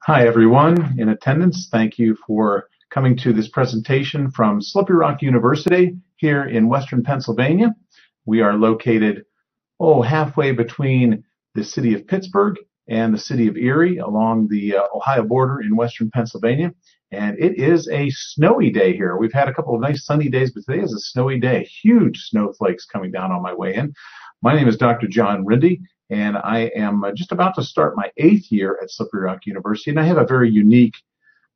Hi, everyone in attendance. Thank you for coming to this presentation from Slippery Rock University here in Western Pennsylvania. We are located, halfway between the city of Pittsburgh and the city of Erie along the Ohio border in Western Pennsylvania. And it is a snowy day here. We've had a couple of nice sunny days, but today is a snowy day. Huge snowflakes coming down on my way in. My name is Dr. John Rindy, and I am just about to start my 8th year at Slippery Rock University, and I have a very unique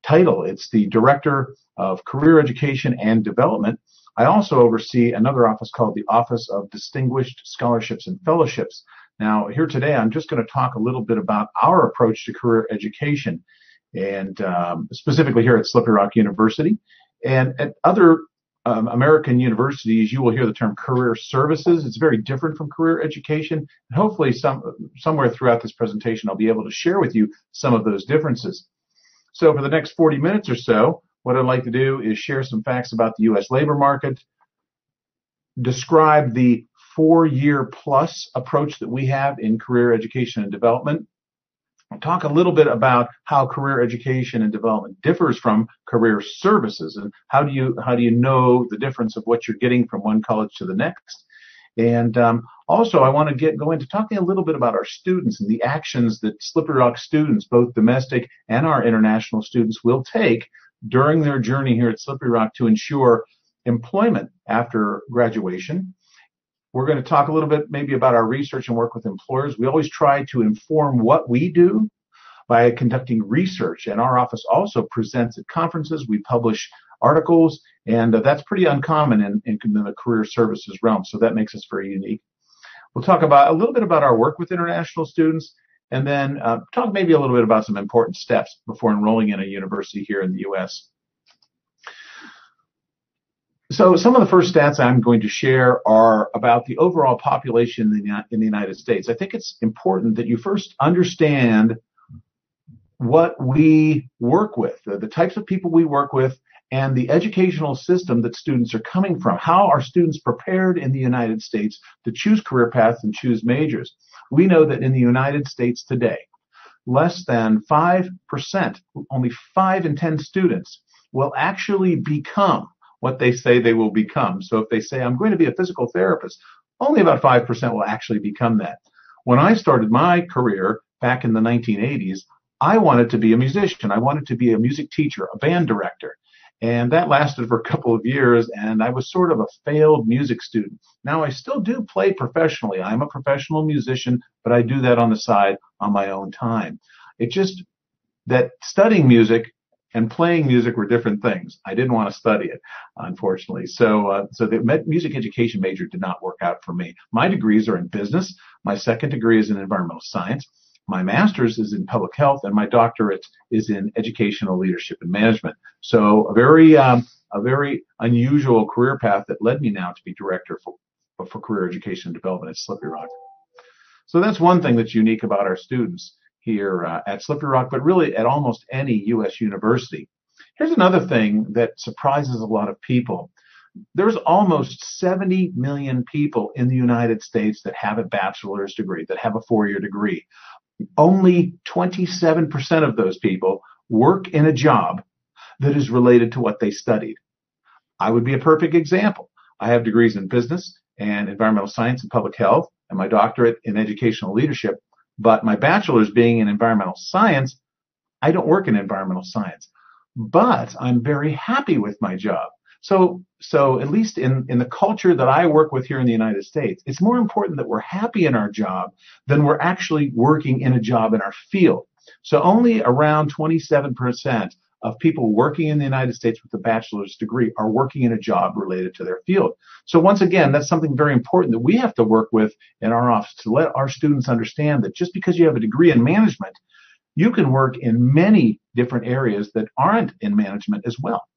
title. It's the Director of Career Education and Development. I also oversee another office called the Office of Distinguished Scholarships and Fellowships. Now, here today, I'm just going to talk a little bit about our approach to career education, and specifically here at Slippery Rock University. And at other American universities, you will hear the term career services. It's very different from career education. And hopefully somewhere throughout this presentation, I'll be able to share with you some of those differences. So for the next 40 minutes or so, what I'd like to do is share some facts about the U.S. labor market, describe the 4-year plus approach that we have in career education and development, I'll talk a little bit about how career education and development differs from career services, and how do you know the difference of what you're getting from one college to the next. And also, I want to go into talking a little bit about our students and the actions that Slippery Rock students, both domestic and our international students, will take during their journey here at Slippery Rock to ensure employment after graduation. We're going to talk a little bit maybe about our research and work with employers. We always try to inform what we do by conducting research, and our office also presents at conferences. We publish articles, and that's pretty uncommon in the career services realm, so that makes us very unique. We'll talk about a little bit about our work with international students, and then talk maybe a little bit about some important steps before enrolling in a university here in the U.S. So some of the first stats I'm going to share are about the overall population in the United States. I think it's important that you first understand what we work with, the types of people we work with, and the educational system that students are coming from. How are students prepared in the United States to choose career paths and choose majors? We know that in the United States today, less than 5%, only 5 in 10 students, will actually become what they say they will become. So if they say, I'm going to be a physical therapist, only about 5% will actually become that. When I started my career back in the 1980s, I wanted to be a musician. I wanted to be a music teacher, a band director. And that lasted for a couple of years, and I was sort of a failed music student. Now, I still do play professionally. I'm a professional musician, but I do that on the side on my own time. It's just that studying music and playing music were different things. I didn't want to study it, unfortunately. So the music education major did not work out for me. My degrees are in business. My second degree is in environmental science. My master's is in public health, and my doctorate is in educational leadership and management. So a very unusual career path that led me now to be director for career education and development at Slippery Rock. So that's one thing that's unique about our students here at Slippery Rock, but really at almost any U.S. university. Here's another thing that surprises a lot of people. There's almost 70 million people in the United States that have a bachelor's degree, that have a 4-year degree. Only 27% of those people work in a job that is related to what they studied. I would be a perfect example. I have degrees in business and environmental science and public health, and my doctorate in educational leadership. But my bachelor's being in environmental science, I don't work in environmental science. But I'm very happy with my job. So at least in the culture that I work with here in the United States, it's more important that we're happy in our job than we're actually working in a job in our field. So only around 27% of people working in the United States with a bachelor's degree are working in a job related to their field. So once again, that's something very important that we have to work with in our office, to let our students understand that just because you have a degree in management, you can work in many different areas that aren't in management as well.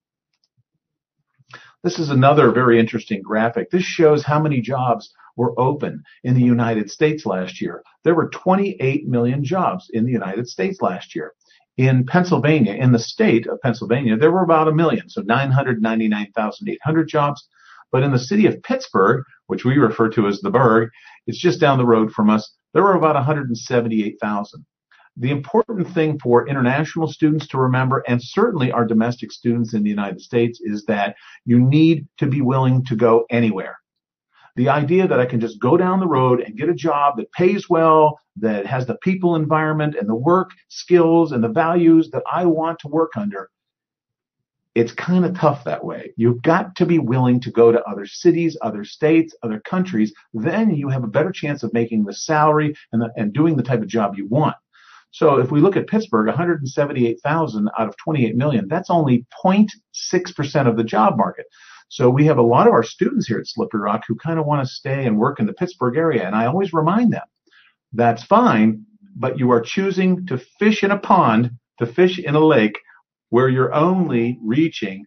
This is another very interesting graphic. This shows how many jobs were open in the United States last year. There were 28 million jobs in the United States last year. In Pennsylvania, in the state of Pennsylvania, there were about 1 million, so 999,800 jobs. But in the city of Pittsburgh, which we refer to as the Burgh, it's just down the road from us, there were about 178,000. The important thing for international students to remember, and certainly our domestic students in the United States, is that you need to be willing to go anywhere. The idea that I can just go down the road and get a job that pays well, that has the people environment and the work skills and the values that I want to work under, it's kind of tough that way. You've got to be willing to go to other cities, other states, other countries. Then you have a better chance of making the salary and doing the type of job you want. So if we look at Pittsburgh, 178,000 out of 28 million, that's only 0.6% of the job market. So we have a lot of our students here at Slippery Rock who kind of want to stay and work in the Pittsburgh area. And I always remind them, that's fine, but you are choosing to fish in a pond, to fish in a lake, where you're only reaching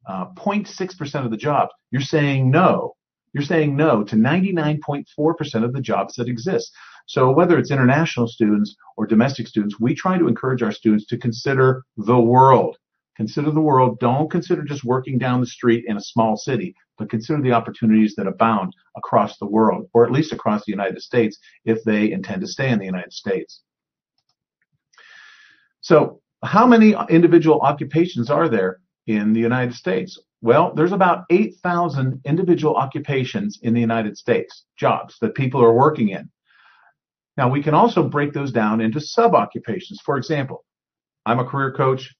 0.6% of the jobs. You're saying no. You're saying no to 99.4% of the jobs that exist. So whether it's international students or domestic students, we try to encourage our students to consider the world. Consider the world. Don't consider just working down the street in a small city, but consider the opportunities that abound across the world, or at least across the United States, if they intend to stay in the United States. So how many individual occupations are there in the United States? Well, there's about 8,000 individual occupations in the United States, jobs that people are working in. Now, we can also break those down into sub-occupations. For example, I'm a career coach.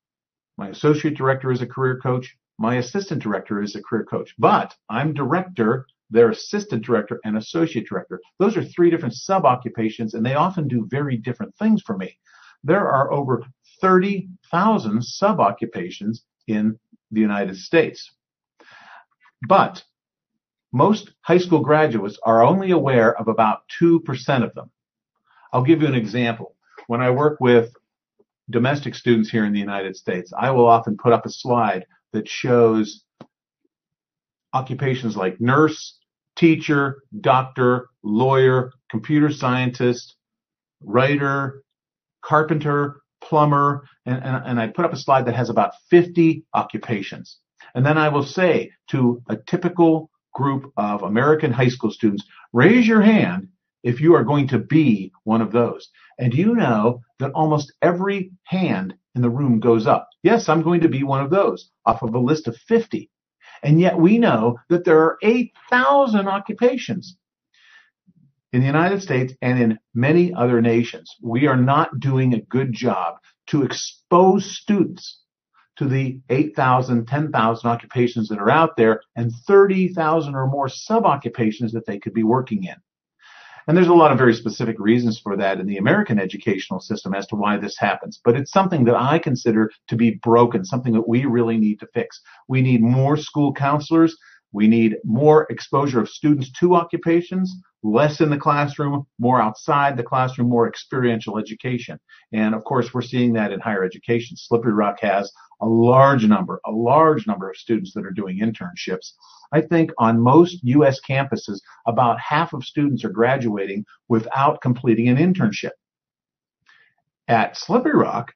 My associate director is a career coach. My assistant director is a career coach. But I'm director, they're assistant director, and associate director. Those are three different sub-occupations, and they often do very different things for me. There are over 30,000 sub-occupations in the United States. But most high school graduates are only aware of about 2% of them. I'll give you an example. When I work with domestic students here in the United States, I will often put up a slide that shows occupations like nurse, teacher, doctor, lawyer, computer scientist, writer, carpenter, plumber, and I put up a slide that has about 50 occupations. And then I will say to a typical group of American high school students, raise your hand if you are going to be one of those. And do you know that almost every hand in the room goes up? Yes, I'm going to be one of those off of a list of 50. And yet we know that there are 8,000 occupations in the United States and in many other nations. We are not doing a good job to expose students to the 8,000, 10,000 occupations that are out there and 30,000 or more sub-occupations that they could be working in. And there's a lot of very specific reasons for that in the American educational system as to why this happens. But it's something that I consider to be broken, something that we really need to fix. We need more school counselors. We need more exposure of students to occupations, less in the classroom, more outside the classroom, more experiential education. And of course, we're seeing that in higher education. Slippery Rock has a large number of students that are doing internships. I think on most U.S. campuses, about half of students are graduating without completing an internship. At Slippery Rock,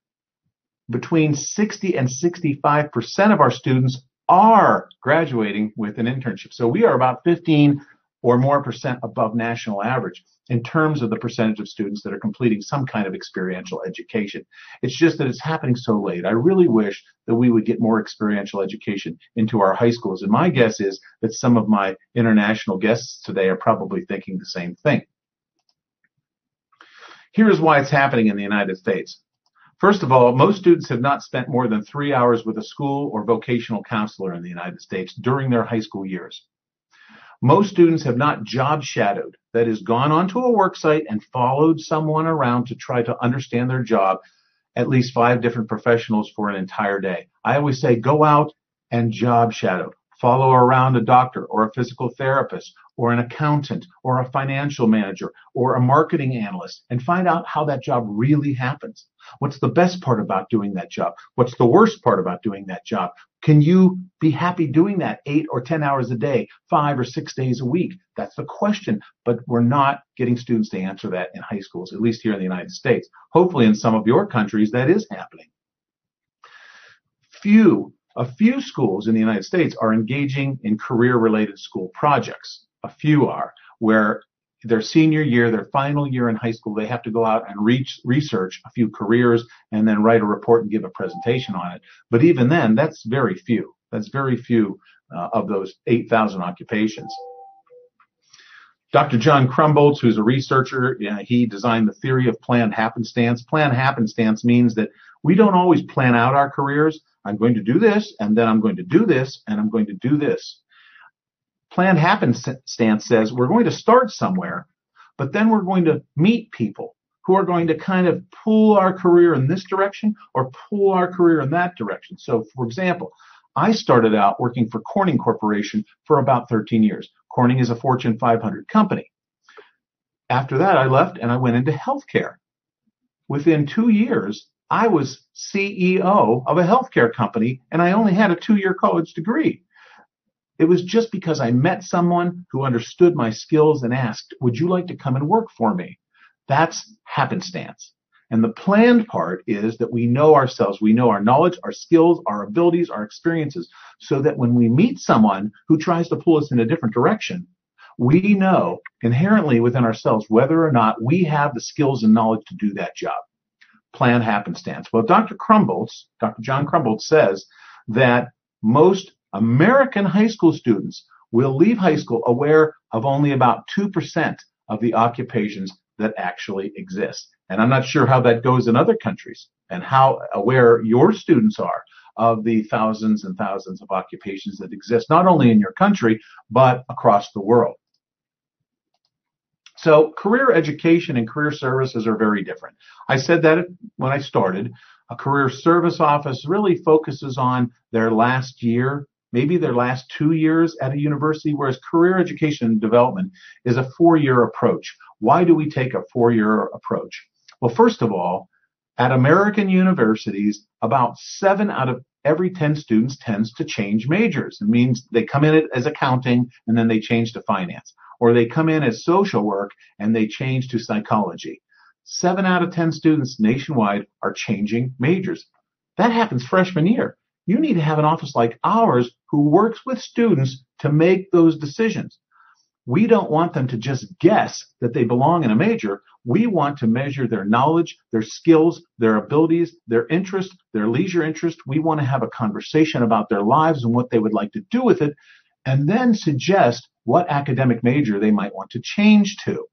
between 60 and 65% of our students are graduating with an internship. So we are about 15 or more % above national average in terms of the percentage of students that are completing some kind of experiential education. It's just that it's happening so late. I really wish that we would get more experiential education into our high schools. And my guess is that some of my international guests today are probably thinking the same thing. Here's why it's happening in the United States. First of all, most students have not spent more than 3 hours with a school or vocational counselor in the United States during their high school years. Most students have not job shadowed, that is, gone onto a work site and followed someone around to try to understand their job, at least 5 different professionals for an entire day. I always say go out and job shadow. Follow around a doctor or a physical therapist or an accountant or a financial manager or a marketing analyst and find out how that job really happens. What's the best part about doing that job? What's the worst part about doing that job? Can you be happy doing that 8 or 10 hours a day, 5 or 6 days a week? That's the question. But we're not getting students to answer that in high schools, at least here in the United States. Hopefully in some of your countries that is happening. A few schools in the United States are engaging in career-related school projects. A few are, where their senior year, their final year in high school, they have to go out and research a few careers and then write a report and give a presentation on it. But even then, that's very few. That's very few of those 8,000 occupations. Dr. John Krumboltz, who's a researcher, he designed the theory of planned happenstance. Planned happenstance means that we don't always plan out our careers. I'm going to do this, and then I'm going to do this, and I'm going to do this. Planned happenstance says we're going to start somewhere, but then we're going to meet people who are going to kind of pull our career in this direction or pull our career in that direction. So, for example, I started out working for Corning Corporation for about 13 years. Corning is a Fortune 500 company. After that, I left and I went into healthcare. Within 2 years, I was CEO of a healthcare company, and I only had a 2-year college degree. It was just because I met someone who understood my skills and asked, would you like to come and work for me? That's happenstance. And the planned part is that we know ourselves, we know our knowledge, our skills, our abilities, our experiences, so that when we meet someone who tries to pull us in a different direction, we know inherently within ourselves whether or not we have the skills and knowledge to do that job. Planned happenstance. Well, Dr. John Krumboltz says that most American high school students will leave high school aware of only about 2% of the occupations that actually exist. And I'm not sure how that goes in other countries and how aware your students are of the thousands and thousands of occupations that exist, not only in your country, but across the world. So career education and career services are very different. I said that when I started. A career service office really focuses on their last year, maybe their last 2 years at a university, whereas career education and development is a 4-year approach. Why do we take a 4-year approach? Well, first of all, at American universities, about 7 out of every 10 students tends to change majors. It means they come in as accounting and then they change to finance. Or they come in as social work and they change to psychology. 7 out of 10 students nationwide are changing majors. That happens freshman year. You need to have an office like ours who works with students to make those decisions. We don't want them to just guess that they belong in a major. We want to measure their knowledge, their skills, their abilities, their interest, their leisure interest. We want to have a conversation about their lives and what they would like to do with it, and then suggest what academic major they might want to change to.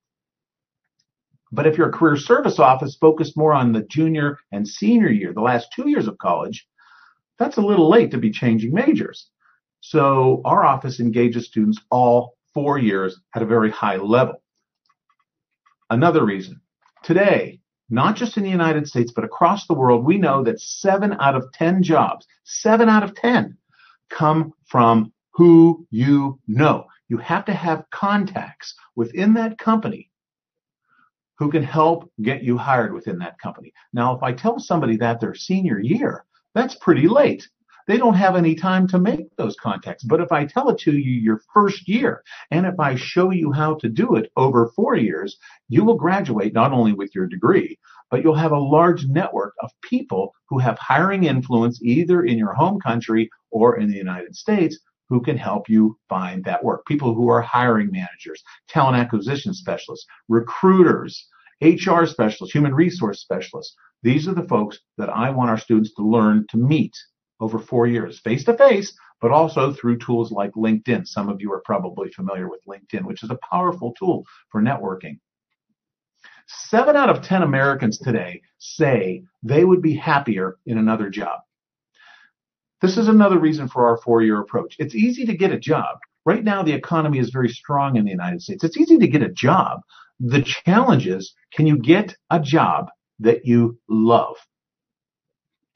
But if you're a career service office focused more on the junior and senior year, the last 2 years of college, that's a little late to be changing majors. So our office engages students all 4 years at a very high level. Another reason, today, not just in the United States, but across the world, we know that 7 out of 10 jobs, 7 out of 10, come from who you know. You have to have contacts within that company who can help get you hired within that company. Now, if I tell somebody that their senior year, that's pretty late. They don't have any time to make those contacts. But if I tell it to you your first year, and if I show you how to do it over 4 years, you will graduate not only with your degree, but you'll have a large network of people who have hiring influence either in your home country or in the United States who can help you find that work. People who are hiring managers, talent acquisition specialists, recruiters, HR specialists, human resource specialists. These are the folks that I want our students to learn to meet over 4 years, face-to-face, but also through tools like LinkedIn. Some of you are probably familiar with LinkedIn, which is a powerful tool for networking. 7 out of 10 Americans today say they would be happier in another job. This is another reason for our 4-year approach. It's easy to get a job. Right now, the economy is very strong in the United States. It's easy to get a job. The challenge is, can you get a job that you love?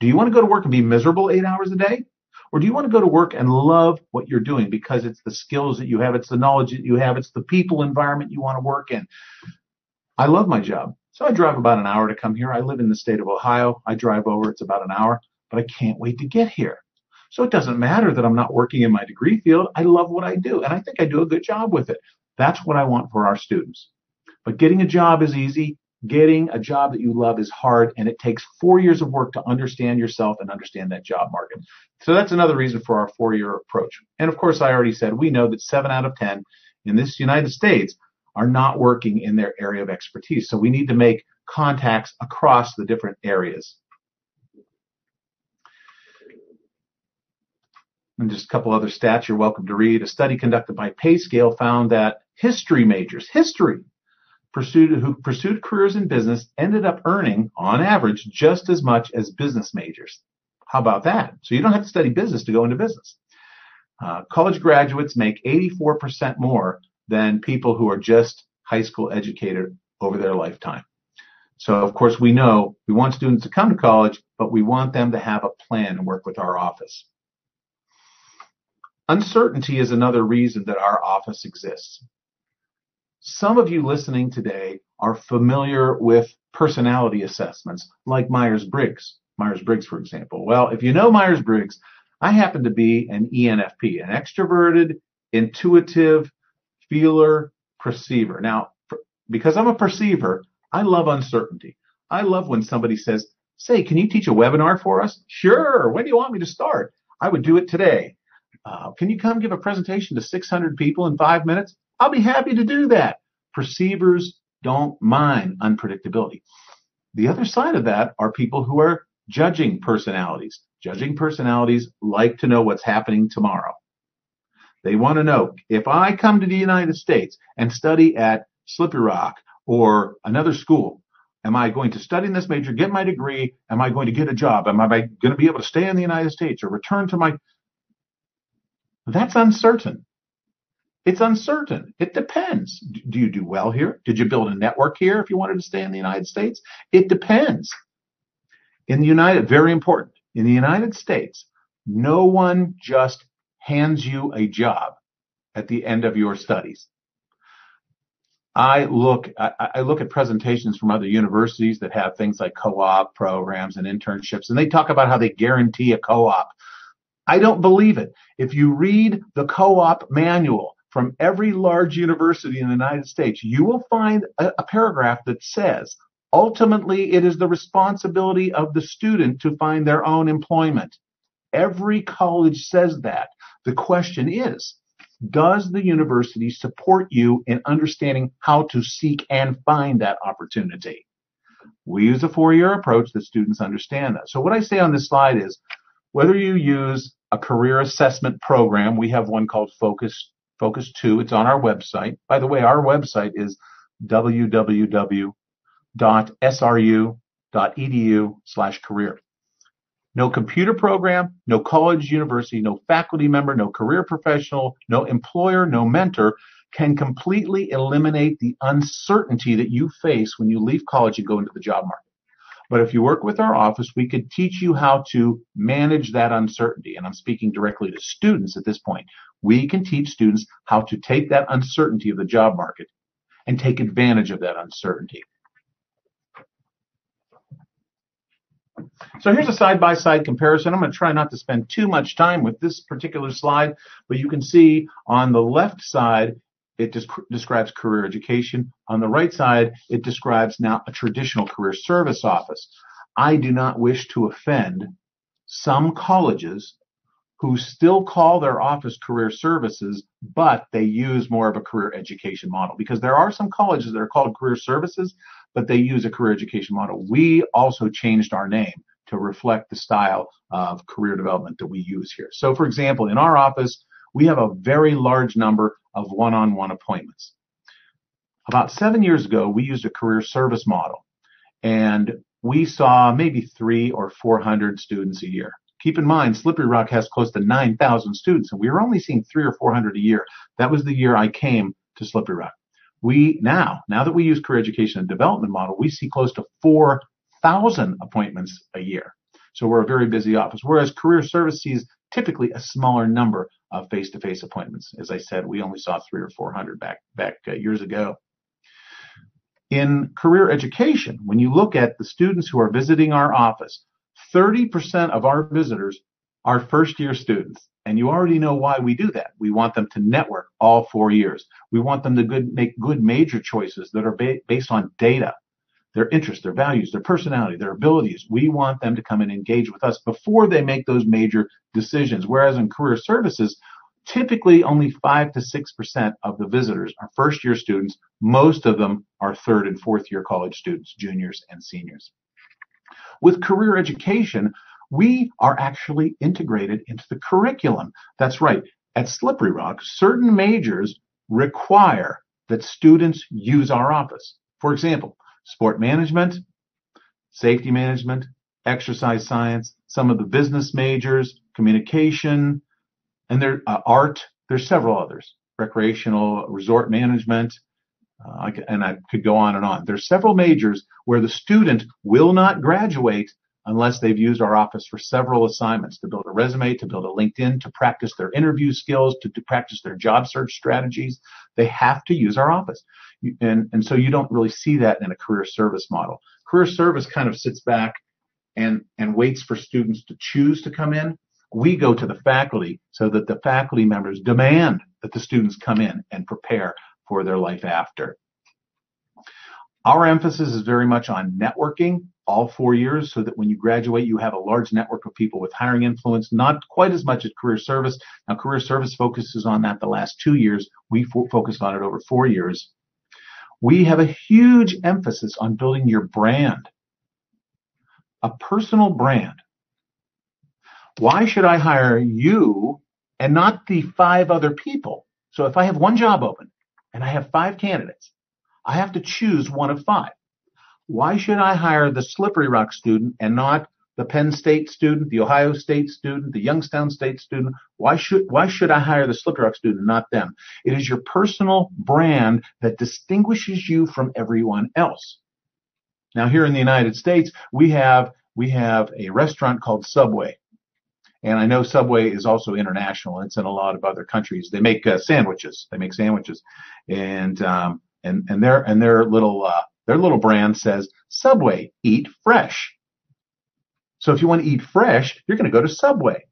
Do you want to go to work and be miserable 8 hours a day? Or do you want to go to work and love what you're doing because it's the skills that you have, it's the knowledge that you have, it's the people environment you want to work in? I love my job. So I drive about an hour to come here. I live in the state of Ohio. I drive over, it's about an hour, but I can't wait to get here. So it doesn't matter that I'm not working in my degree field. I love what I do, and I think I do a good job with it. That's what I want for our students. But getting a job is easy. Getting a job that you love is hard, and it takes 4 years of work to understand yourself and understand that job market. So that's another reason for our 4-year approach. And of course, I already said we know that 7 out of 10 in this United States are not working in their area of expertise. So we need to make contacts across the different areas. And just a couple other stats you're welcome to read. A study conducted by PayScale found that history majors, who pursued careers in business ended up earning, on average, just as much as business majors. How about that? So you don't have to study business to go into business. College graduates make 84% more than people who are just high school educated over their lifetime. So, of course, we know we want students to come to college, but we want them to have a plan and work with our office. Uncertainty is another reason that our office exists. Some of you listening today are familiar with personality assessments like Myers-Briggs. Myers-Briggs, for example. Well, if you know Myers-Briggs, I happen to be an ENFP, an extroverted, intuitive, feeler, perceiver. Now, because I'm a perceiver, I love uncertainty. I love when somebody says, say, can you teach a webinar for us? Sure. When do you want me to start? I would do it today. Can you come give a presentation to 600 people in 5 minutes? I'll be happy to do that. Perceivers don't mind unpredictability. The other side of that are people who are judging personalities. Judging personalities like to know what's happening tomorrow. They want to know, if I come to the United States and study at Slippery Rock or another school, am I going to study in this major, get my degree? Am I going to get a job? Am I going to be able to stay in the United States or return to my... That's uncertain. It's uncertain. It depends. Do you do well here? Did you build a network here if you wanted to stay in the United States? It depends. Very important, in the United States, no one just hands you a job at the end of your studies. I look at presentations from other universities that have things like co-op programs and internships, and they talk about how they guarantee a co-op. I don't believe it. If you read the co-op manual from every large university in the United States, you will find a paragraph that says, ultimately, it is the responsibility of the student to find their own employment. Every college says that. The question is, does the university support you in understanding how to seek and find that opportunity? We use a 4-year approach that students understand that. So what I say on this slide is, whether you use a career assessment program, we have one called Focus 2. It's on our website. By the way, our website is www.sru.edu/career. No computer program, no college, university, no faculty member, no career professional, no employer, no mentor can completely eliminate the uncertainty that you face when you leave college and go into the job market. But if you work with our office, we could teach you how to manage that uncertainty. And I'm speaking directly to students at this point. We can teach students how to take that uncertainty of the job market and take advantage of that uncertainty. So here's a side-by-side comparison. I'm going to try not to spend too much time with this particular slide, but you can see on the left side, it describes career education. On the right side, it describes now a traditional career service office. I do not wish to offend some colleges who still call their office career services, but they use more of a career education model, because there are some colleges that are called career services, but they use a career education model. We also changed our name to reflect the style of career development that we use here. So, for example, in our office, we have a very large number of one-on-one appointments. About 7 years ago, we used a career service model, and we saw maybe 300 or 400 students a year. Keep in mind, Slippery Rock has close to 9,000 students, and we were only seeing 300 or 400 a year. That was the year I came to Slippery Rock. Now that we use career education and development model, we see close to 4,000 appointments a year. So we're a very busy office, whereas career service sees typically a smaller number of face-to-face appointments. As I said, we only saw 300 or 400 back years ago. In career education, when you look at the students who are visiting our office, 30% of our visitors are first-year students. And you already know why we do that. We want them to network all 4 years. We want them to make good major choices that are based on data, their interests, their values, their personality, their abilities. We want them to come and engage with us before they make those major decisions. Whereas in career services, Typically, only 5 to 6% of the visitors are first-year students. Most of them are third and fourth-year college students, juniors and seniors. With career education, we are actually integrated into the curriculum. That's right. At Slippery Rock, certain majors require that students use our office. For example, sport management, safety management, exercise science, some of the business majors, communication, and there art. There's several others, recreational, resort management, and I could go on and on. There's several majors where the student will not graduate unless they've used our office for several assignments, to build a resume, to build a LinkedIn, to practice their interview skills, to practice their job search strategies. They have to use our office. And so you don't really see that in a career service model. Career service kind of sits back and waits for students to choose to come in. We go to the faculty so that the faculty members demand that the students come in and prepare for their life after. Our emphasis is very much on networking all 4 years, so that when you graduate, you have a large network of people with hiring influence, not quite as much as career service. Now, career service focuses on that the last 2 years. We focused on it over 4 years. We have a huge emphasis on building your brand, a personal brand. Why should I hire you and not the 5 other people? So if I have one job open and I have 5 candidates, I have to choose one of 5. Why should I hire the Slippery Rock student and not the Penn State student, the Ohio State student, the Youngstown State student? Why should I hire the Slippery Rock student, not them? It is your personal brand that distinguishes you from everyone else. Now, here in the United States, we have a restaurant called Subway. And I know Subway is also international. It's in a lot of other countries. They make sandwiches. And their little brand says, Subway, eat fresh. So if you want to eat fresh, you're going to go to Subway.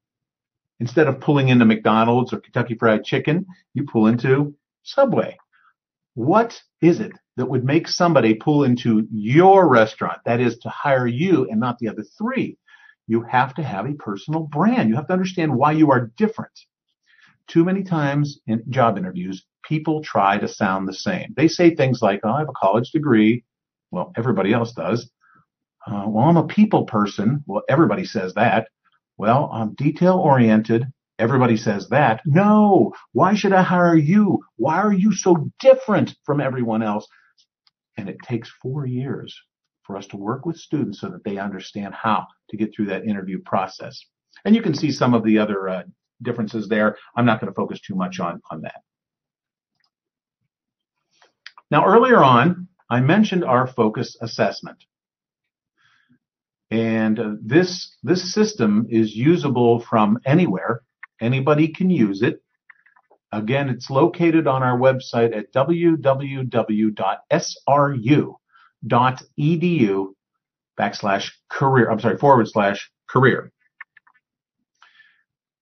Instead of pulling into McDonald's or Kentucky Fried Chicken, you pull into Subway. What is it that would make somebody pull into your restaurant? That is, to hire you and not the other 3. You have to have a personal brand. You have to understand why you are different. Too many times in job interviews, people try to sound the same. They say things like, oh, I have a college degree. Well, everybody else does. Well, I'm a people person. Well, everybody says that. Well, I'm detail-oriented. Everybody says that. No, why should I hire you? Why are you so different from everyone else? And it takes 4 years for us to work with students so that they understand how to get through that interview process. And you can see some of the other differences there. I'm not going to focus too much on that. Now, earlier on, I mentioned our focus assessment. And this system is usable from anywhere. Anybody can use it. Again, it's located on our website at www.sru.edu/career.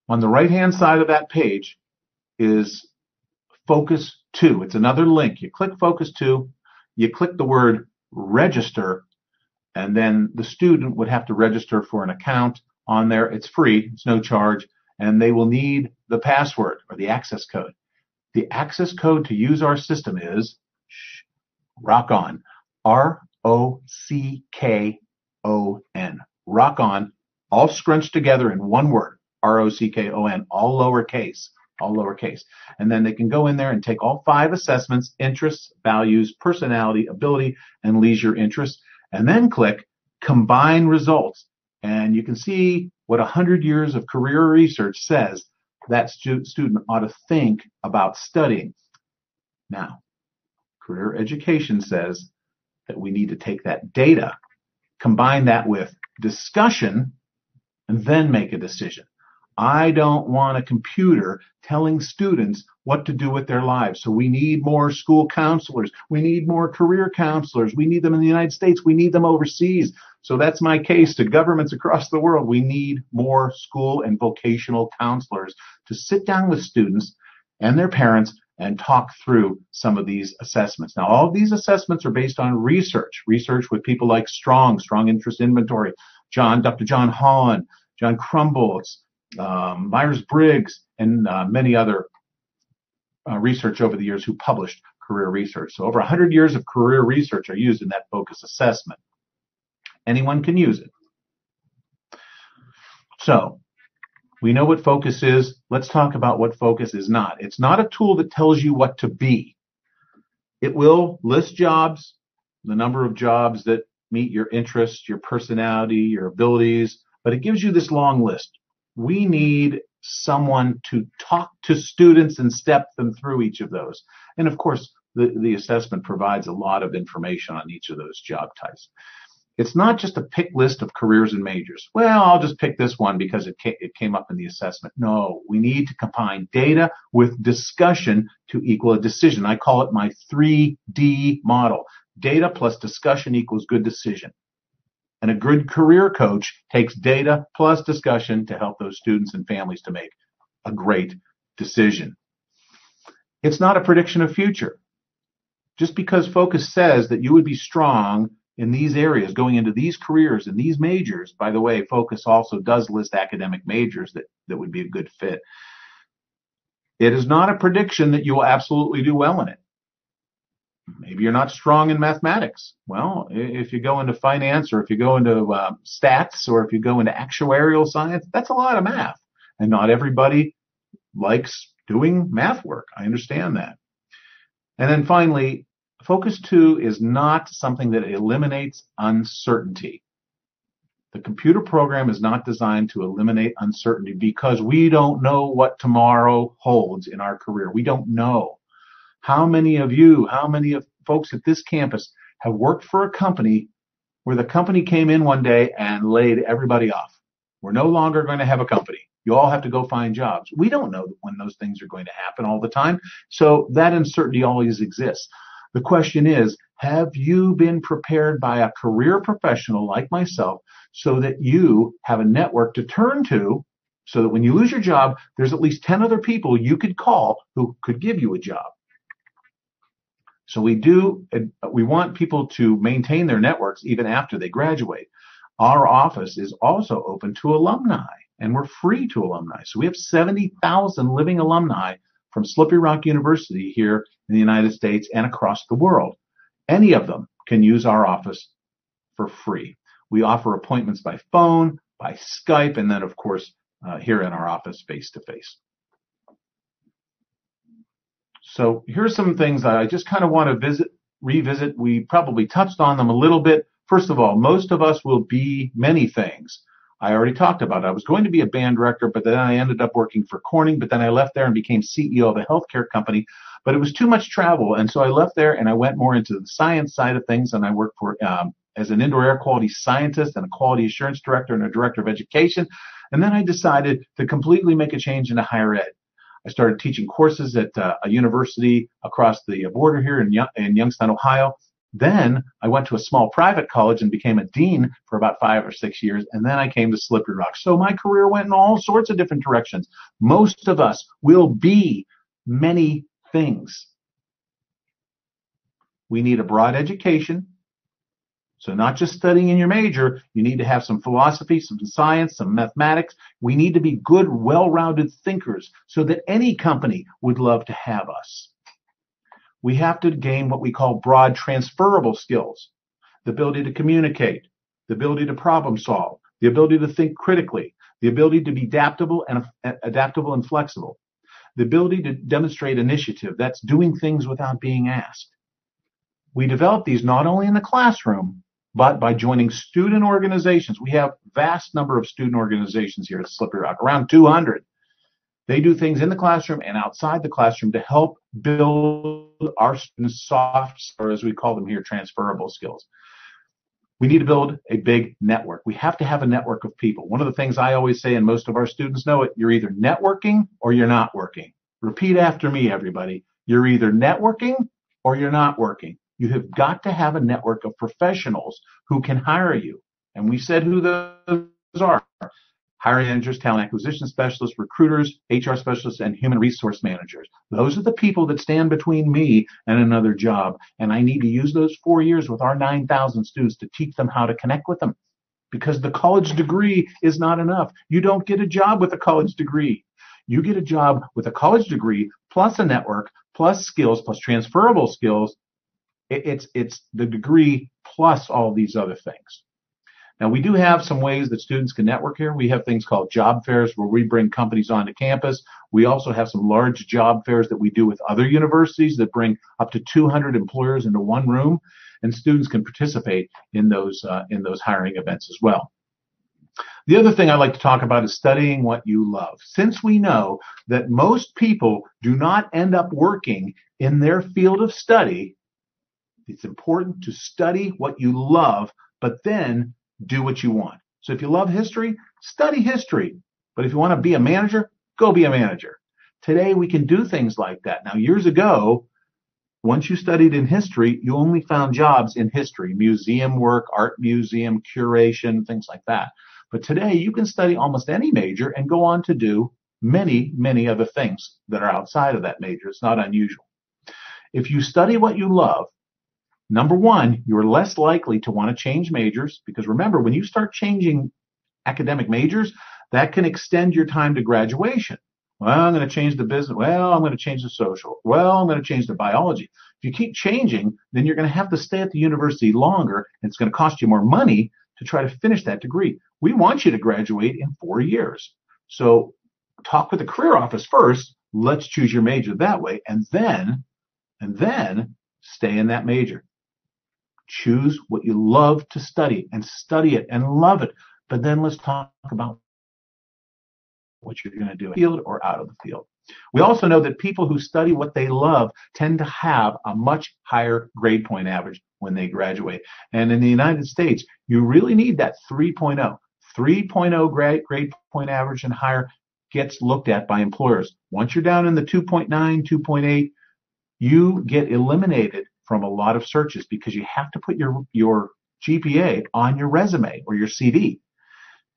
On the right-hand side of that page is Focus 2. It's another link. You click Focus 2, you click the word register, and then the student would have to register for an account on there. It's free, it's no charge, and they will need the password or the access code. The access code to use our system is Rock On, ROCKON, Rock On, all scrunched together in one word, ROCKON, all lowercase. And then they can go in there and take all 5 assessments: interests, values, personality, ability, and leisure interests, and then click Combine Results. And you can see what 100 years of career research says that student ought to think about studying. Now, career education says that we need to take that data, combine that with discussion, and then make a decision. I don't want a computer telling students what to do with their lives. So we need more school counselors. We need more career counselors. We need them in the United States. We need them overseas. So that's my case to governments across the world. We need more school and vocational counselors to sit down with students and their parents and talk through some of these assessments. Now, all of these assessments are based on research with people like Strong Interest Inventory, Dr. John Holland, John Crumble, Myers-Briggs, and many other research over the years who published career research. So over 100 years of career research are used in that focus assessment. Anyone can use it. So we know what focus is. Let's talk about what focus is not. It's not a tool that tells you what to be. It will list jobs, the number of jobs that meet your interests, your personality, your abilities, but it gives you this long list. We need someone to talk to students and step them through each of those. And of course, the assessment provides a lot of information on each of those job types. It's not just a pick list of careers and majors. Well, I'll just pick this one because it came up in the assessment. No, we need to combine data with discussion to equal a decision. I call it my 3D model. Data plus discussion equals good decision. And a good career coach takes data plus discussion to help those students and families to make a great decision. It's not a prediction of future. Just because focus says that you would be strong in these areas, going into these careers and these majors, by the way, focus also does list academic majors that would be a good fit. It is not a prediction that you will absolutely do well in it. Maybe you're not strong in mathematics. Well, if you go into finance, or if you go into stats, or if you go into actuarial science, that's a lot of math. And not everybody likes doing math work. I understand that. And then finally, focus 2 is not something that eliminates uncertainty. The computer program is not designed to eliminate uncertainty because we don't know what tomorrow holds in our career. We don't know. How many of folks at this campus have worked for a company where the company came in one day and laid everybody off? We're no longer going to have a company. You all have to go find jobs. We don't know when those things are going to happen all the time. So that uncertainty always exists. The question is, have you been prepared by a career professional like myself so that you have a network to turn to, so that when you lose your job, there's at least 10 other people you could call who could give you a job? So we want people to maintain their networks even after they graduate. Our office is also open to alumni, and we're free to alumni. So we have 70,000 living alumni from Slippery Rock University here in the United States and across the world. Any of them can use our office for free. We offer appointments by phone, by Skype, and then, of course, here in our office face-to-face. So here's some things that I just kind of want to revisit. We probably touched on them a little bit. First of all, most of us will be many things. I already talked about it. I was going to be a band director, but then I ended up working for Corning, but then I left there and became CEO of a healthcare company. But it was too much travel, and so I left there and I went more into the science side of things, and I worked for as an indoor air quality scientist and a quality assurance director and a director of education. And then I decided to completely make a change into higher ed. I started teaching courses at a university across the border here in Youngstown, Ohio. Then I went to a small private college and became a dean for about 5 or 6 years, and then I came to Slippery Rock. So my career went in all sorts of different directions. Most of us will be many things. We need a broad education. So not just studying in your major, you need to have some philosophy, some science, some mathematics. We need to be good, well-rounded thinkers so that any company would love to have us. We have to gain what we call broad transferable skills, the ability to communicate, the ability to problem solve, the ability to think critically, the ability to be adaptable and flexible, the ability to demonstrate initiative, that's doing things without being asked. We develop these not only in the classroom, but by joining student organizations. We have a vast number of student organizations here at Slippery Rock, around 200. They do things in the classroom and outside the classroom to help build our students' soft, or as we call them here, transferable skills. We need to build a big network. We have to have a network of people. One of the things I always say, and most of our students know it, you're either networking or you're not working. Repeat after me, everybody. You're either networking or you're not working. You have got to have a network of professionals who can hire you. And we said who those are. Hiring managers, talent acquisition specialists, recruiters, HR specialists, and human resource managers. Those are the people that stand between me and another job. And I need to use those 4 years with our 9,000 students to teach them how to connect with them. because the college degree is not enough. You don't get a job with a college degree. You get a job with a college degree plus a network plus skills plus transferable skills. It's the degree plus all these other things. Now, we do have some ways that students can network here. We have things called job fairs where we bring companies onto campus. We also have some large job fairs that we do with other universities that bring up to 200 employers into one room, and students can participate in those hiring events as well. The other thing I like to talk about is studying what you love. Since we know that most people do not end up working in their field of study, it's important to study what you love, but then do what you want. So if you love history, study history. But if you want to be a manager, go be a manager. Today we can do things like that. Now, years ago, once you studied in history, you only found jobs in history, museum work, art museum, curation, things like that. But today you can study almost any major and go on to do many, many other things that are outside of that major. It's not unusual. If you study what you love, number one, you're less likely to want to change majors, because remember, when you start changing academic majors, that can extend your time to graduation. Well, I'm going to change the business. Well, I'm going to change the social. Well, I'm going to change the biology. If you keep changing, then you're going to have to stay at the university longer, and it's going to cost you more money to try to finish that degree. We want you to graduate in 4 years. So talk with the career office first. Let's choose your major that way, and then stay in that major. Choose what you love to study and study it and love it. But then let's talk about what you're going to do in the field or out of the field. We also know that people who study what they love tend to have a much higher grade point average when they graduate. And in the United States, you really need that 3.0. 3.0 grade point average and higher gets looked at by employers. Once you're down in the 2.9, 2.8, you get eliminated from a lot of searches because you have to put your GPA on your resume or your CV.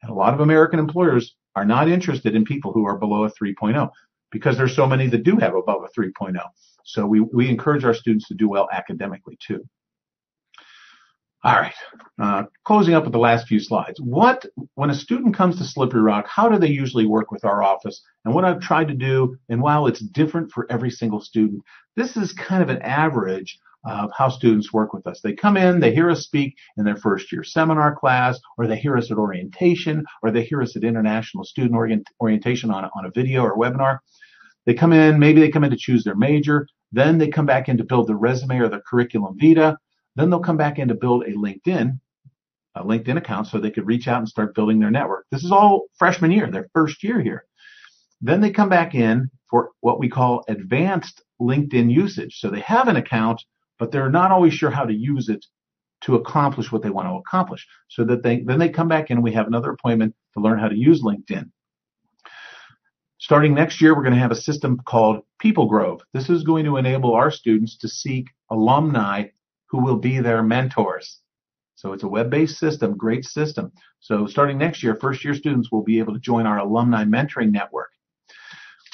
And a lot of American employers are not interested in people who are below a 3.0 because there's so many that do have above a 3.0. So we encourage our students to do well academically too. All right, closing up with the last few slides. When a student comes to Slippery Rock, how do they usually work with our office? And what I've tried to do, and while it's different for every single student, this is kind of an average of how students work with us. They come in, they hear us speak in their first year seminar class, or they hear us at orientation, or they hear us at international student orientation on a video or webinar. They come in, maybe they come in to choose their major, then they come back in to build their resume or their curriculum vitae, then they'll come back in to build a LinkedIn account so they could reach out and start building their network. This is all freshman year, their first year here. Then they come back in for what we call advanced LinkedIn usage. So they have an account, but they're not always sure how to use it to accomplish what they want to accomplish. So that then they come back in and we have another appointment to learn how to use LinkedIn. Starting next year, we're going to have a system called People Grove. This is going to enable our students to seek alumni who will be their mentors. So it's a web-based system, great system. So starting next year, first-year students will be able to join our alumni mentoring network.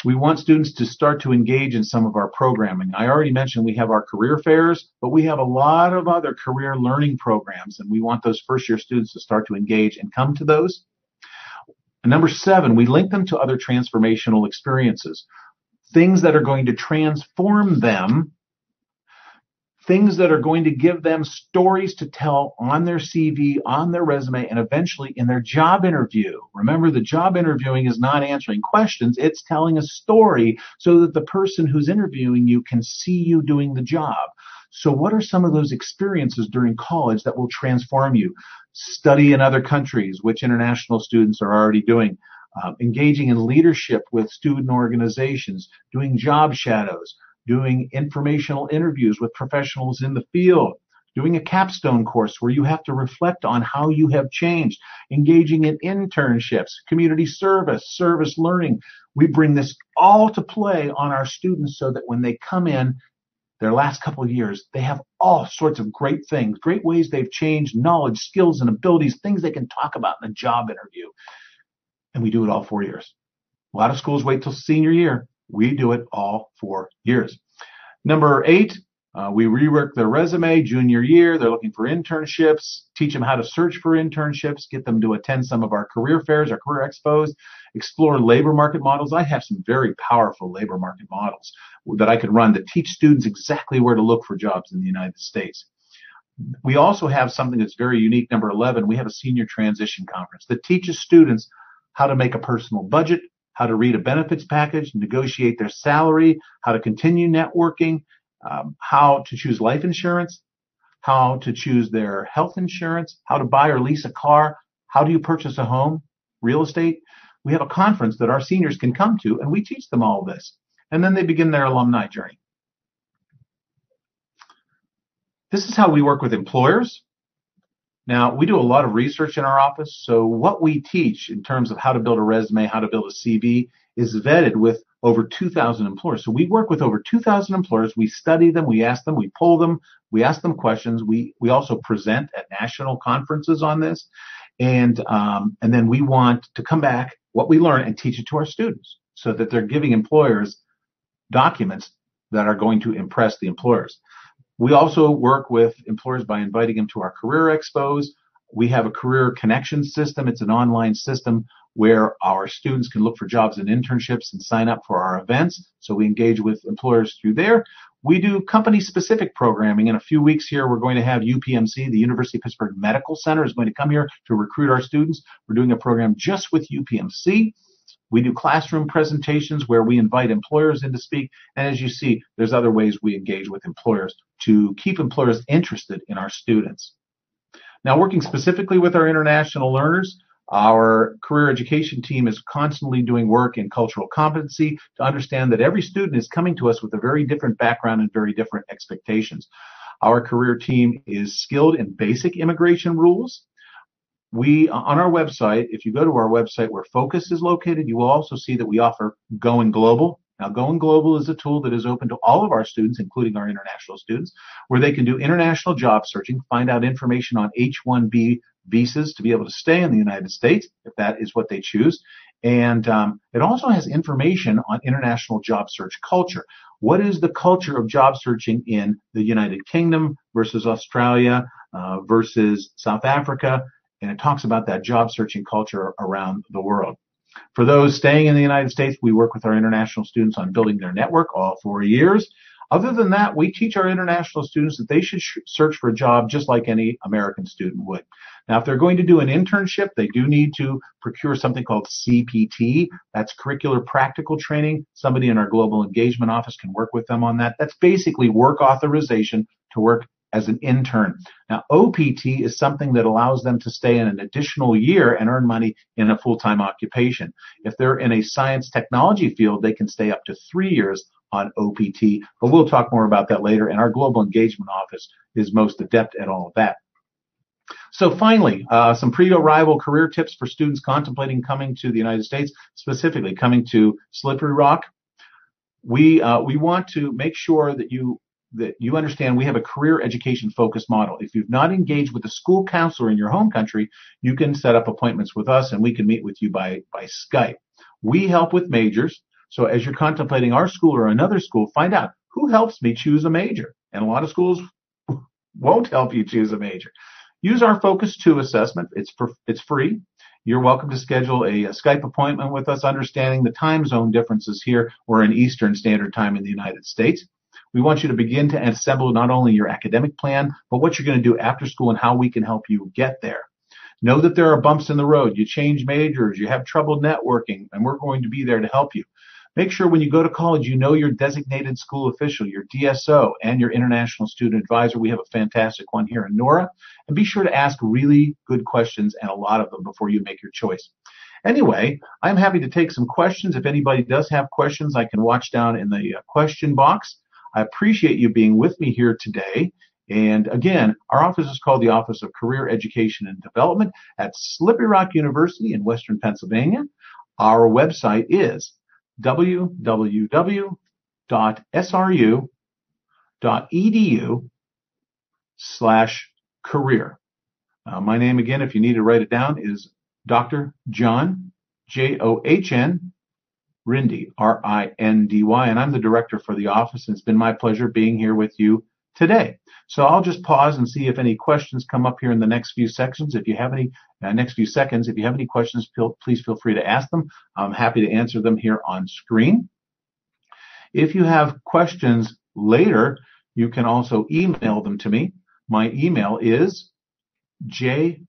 We want students to start to engage in some of our programming. I already mentioned we have our career fairs, but we have a lot of other career learning programs, and we want those first-year students to start to engage and come to those. And number 7, we link them to other transformational experiences, things that are going to transform them, things that are going to give them stories to tell on their CV, on their resume, and eventually in their job interview. Remember, the job interviewing is not answering questions, it's telling a story so that the person who's interviewing you can see you doing the job. So what are some of those experiences during college that will transform you? Study in other countries, which international students are already doing. Engaging in leadership with student organizations, doing job shadows, doing informational interviews with professionals in the field, doing a capstone course where you have to reflect on how you have changed, engaging in internships, community service, service learning. We bring this all to play on our students so that when they come in their last couple of years, they have all sorts of great things, great ways they've changed, knowledge, skills, and abilities, things they can talk about in a job interview. And we do it all 4 years. A lot of schools wait till senior year. We do it all 4 years. Number 8, We rework their resume junior year. They're looking for internships, teach them how to search for internships, get them to attend some of our career fairs, our career expos, explore labor market models. I have some very powerful labor market models that I could run to teach students exactly where to look for jobs in the United States. We also have something that's very unique, number 11. We have a senior transition conference that teaches students how to make a personal budget, how to read a benefits package, negotiate their salary, how to continue networking, how to choose life insurance, how to choose their health insurance, how to buy or lease a car, how do you purchase a home, real estate. We have a conference that our seniors can come to, and we teach them all this. And then they begin their alumni journey. This is how we work with employers. Now, we do a lot of research in our office, so what we teach in terms of how to build a resume, how to build a CV, is vetted with over 2,000 employers. So we work with over 2,000 employers. We study them, we ask them, we poll them, we ask them questions. We also present at national conferences on this, and then we want to come back what we learn and teach it to our students so that they're giving employers documents that are going to impress the employers. We also work with employers by inviting them to our career expos. We have a career connection system. It's an online system where our students can look for jobs and internships and sign up for our events. So we engage with employers through there. We do company-specific programming. In a few weeks here, we're going to have UPMC, the University of Pittsburgh Medical Center, is going to come here to recruit our students. We're doing a program just with UPMC. We do classroom presentations where we invite employers in to speak. And as you see, there's other ways we engage with employers to keep employers interested in our students. Now, working specifically with our international learners, our career education team is constantly doing work in cultural competency to understand that every student is coming to us with a very different background and very different expectations. Our career team is skilled in basic immigration rules. We, on our website, if you go to our website where Focus is located, you will also see that we offer Going Global. Now, Going Global is a tool that is open to all of our students, including our international students, where they can do international job searching, find out information on H-1B visas to be able to stay in the United States, if that is what they choose. And it also has information on international job search culture. What is the culture of job searching in the United Kingdom versus Australia versus South Africa? And it talks about that job searching culture around the world. For those staying in the United States, we work with our international students on building their network all 4 years. Other than that, we teach our international students that they should search for a job just like any American student would. Now, if they're going to do an internship, they do need to procure something called CPT. That's curricular practical training. Somebody in our global engagement office can work with them on that. That's basically work authorization to work as an intern. Now, OPT is something that allows them to stay in an additional year and earn money in a full-time occupation. If they're in a science technology field, they can stay up to 3 years on OPT, but we'll talk more about that later, and our global engagement office is most adept at all of that. So finally, some pre-arrival career tips for students contemplating coming to the United States, specifically coming to Slippery Rock. We want to make sure that you understand we have a career education focused model. If you've not engaged with a school counselor in your home country, you can set up appointments with us and we can meet with you by Skype. We help with majors. So as you're contemplating our school or another school, find out who helps me choose a major. And a lot of schools won't help you choose a major. Use our Focus 2 assessment. It's free. You're welcome to schedule a Skype appointment with us, understanding the time zone differences here. We're in Eastern Standard Time in the United States. We want you to begin to assemble not only your academic plan, but what you're going to do after school and how we can help you get there. Know that there are bumps in the road. You change majors, you have trouble networking, and we're going to be there to help you. Make sure when you go to college, you know your designated school official, your DSO, and your international student advisor. We have a fantastic one here in Nora. And be sure to ask really good questions, and a lot of them, before you make your choice. Anyway, I'm happy to take some questions. If anybody does have questions, I can watch down in the question box. I appreciate you being with me here today. And again, our office is called the Office of Career Education and Development at Slippery Rock University in Western Pennsylvania. Our website is www.sru.edu/career. My name again, if you need to write it down, is Dr. John, John, Rindy, Rindy, and I'm the director for the office, and it's been my pleasure being here with you today. So I'll just pause and see if any questions come up here in the next few sections. If you have any seconds, if you have any questions, please feel free to ask them. I'm happy to answer them here on screen. If you have questions later, you can also email them to me. My email is john.rindy,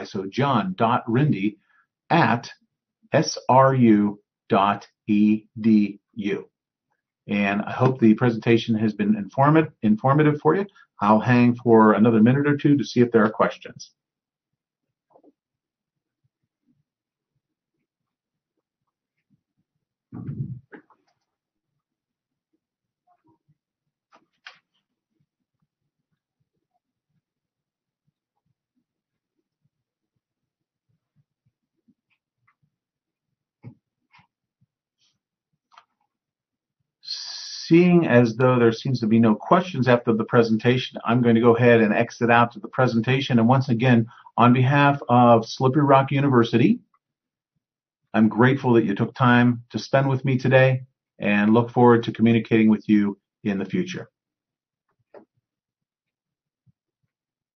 so john.rindy at sru.edu. And I hope the presentation has been informative for you. I'll hang for another minute or two to see if there are questions. Seeing as though there seems to be no questions after the presentation, I'm going to go ahead and exit out to the presentation. And once again, on behalf of Slippery Rock University, I'm grateful that you took time to spend with me today and look forward to communicating with you in the future.